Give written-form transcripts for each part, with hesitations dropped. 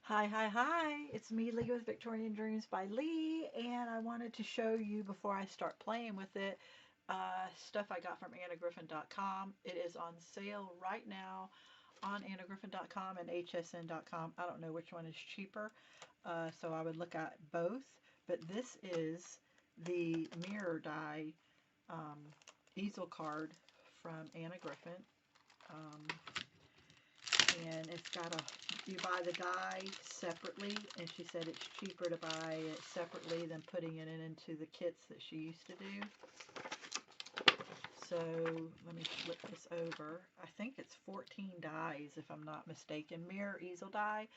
Hi, hi, hi. It's me, Leigh with Victorian Dreams by Leigh, and I wanted to show you before I start playing with it stuff I got from annagriffin.com. It is on sale right now on annagriffin.com and hsn.com. I don't know which one is cheaper, so I would look at both. But this is the mirror die um, easel card from Anna Griffin. Um, and it's got you buy the die separately, and she said it's cheaper to buy it separately than putting it into the kits that she used to do. So let me flip this over. I think it's 14 dies if I'm not mistaken, mirror easel die,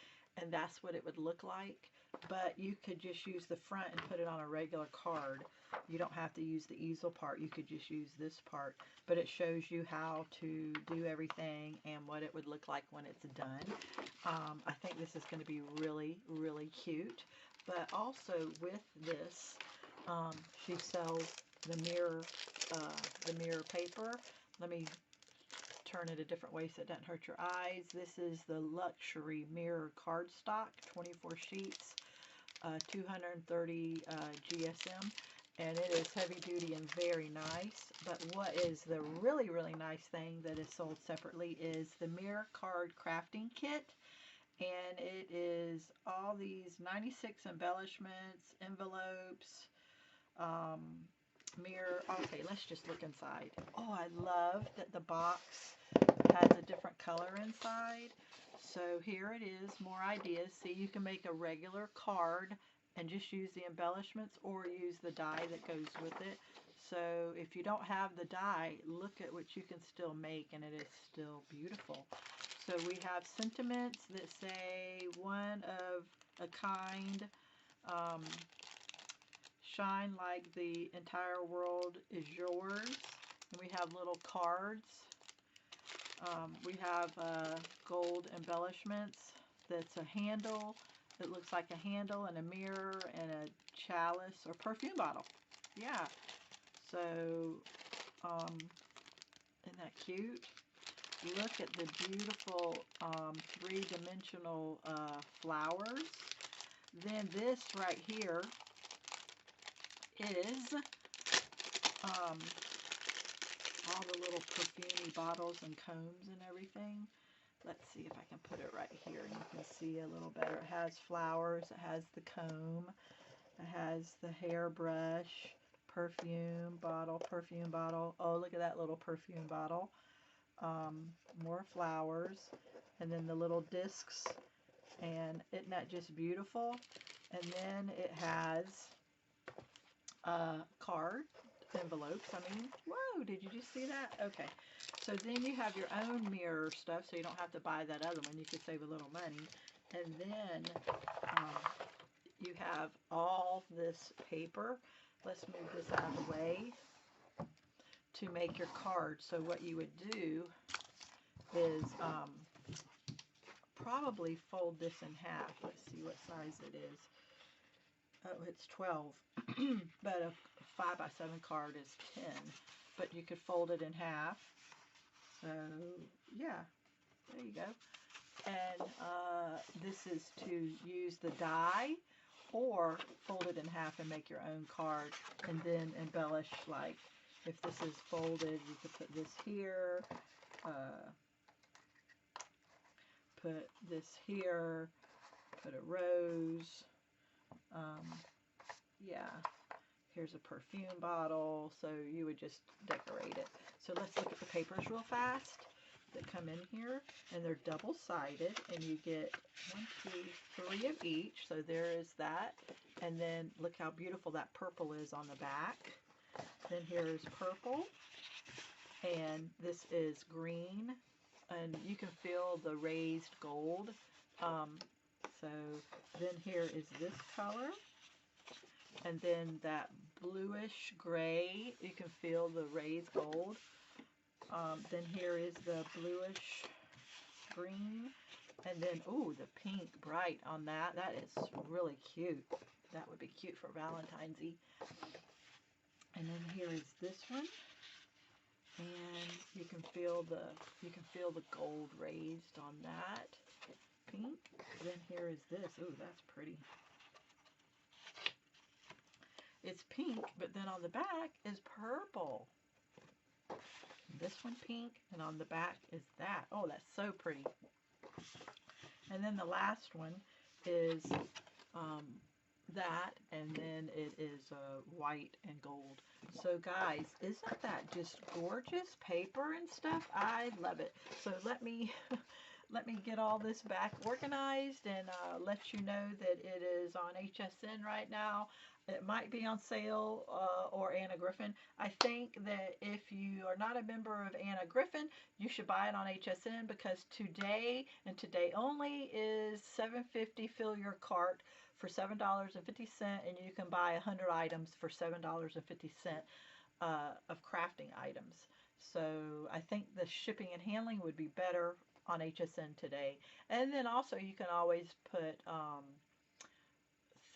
and that's what it would look like. But you could just use the front and put it on a regular card. You don't have to use the easel part. You could just use this part. But it shows you how to do everything and what it would look like when it's done. I think this is going to be really, really cute. But also with this, she sells the mirror paper. Let me turn it a different way so it doesn't hurt your eyes. This is the luxury mirror cardstock, 24 sheets, 230 GSM, and it is heavy duty and very nice. But what is the really, really nice thing that is sold separately is the mirror card crafting kit. And it is all these 96 embellishments, envelopes, mirror. Okay, let's just look inside. Oh, I love that the box has a different color inside. So here it is, more ideas. See, you can make a regular card and just use the embellishments or use the die that goes with it. So if you don't have the die, look at what you can still make, and it is still beautiful. So we have sentiments that say one of a kind, um, shine like the entire world is yours. And we have little cards. We have gold embellishments. That's a handle. It looks like a handle and a mirror and a chalice or perfume bottle. Yeah. So, isn't that cute? Look at the beautiful three-dimensional flowers. Then this right here is all the little perfumey bottles and combs and everything. Let's see if I can put it right here and you can see a little better. It has flowers, it has the comb, it has the hairbrush, perfume bottle. Oh, look at that little perfume bottle. More flowers, and then the little discs, and isn't that just beautiful? And then it has card envelopes. I mean, whoa, did you just see that? Okay, so then you have your own mirror stuff, so you don't have to buy that other one. You could save a little money. And then you have all this paper. Let's move this out of the way to make your card. So what you would do is probably fold this in half. Let's see what size it is. Oh, it's 12, but a 5x7 card is 10. But you could fold it in half. So yeah, there you go. And this is to use the die, or fold it in half and make your own card, and then embellish. Like if this is folded, you could put this here, put this here, put a rose. Yeah, here's a perfume bottle, so you would just decorate it. So let's look at the papers real fast that come in here, and they're double-sided, and you get 1, 2, 3 of each. So there is that, and then look how beautiful that purple is on the back. Then here's purple, and this is green, and you can feel the raised gold. So then here is this color, and then that bluish gray, you can feel the raised gold. Then here is the bluish green, and then ooh, the pink bright on that. That is really cute. That would be cute for Valentine's Eve. And then here is this one, and you can feel the gold raised on that. pink. Then here is this. Ooh, that's pretty. It's pink, but then on the back is purple. This one pink, and on the back is that. Oh, that's so pretty. And then the last one is that, and then it is white and gold. So guys, isn't that just gorgeous paper and stuff? I love it. So let me get all this back organized and let you know that it is on HSN right now. It might be on sale or Anna Griffin. I think that if you are not a member of Anna Griffin, you should buy it on HSN because today and today only is $7.50. Fill your cart for $7.50, and you can buy 100 items for $7.50 of crafting items. So I think the shipping and handling would be better on HSN today. And then also you can always put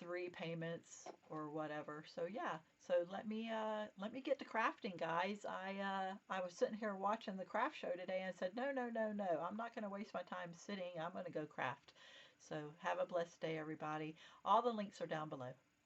3 payments or whatever. So yeah, so let me get to crafting, guys. I was sitting here watching the craft show today and said no, I'm not going to waste my time sitting. I'm going to go craft. So have a blessed day, everybody. All the links are down below.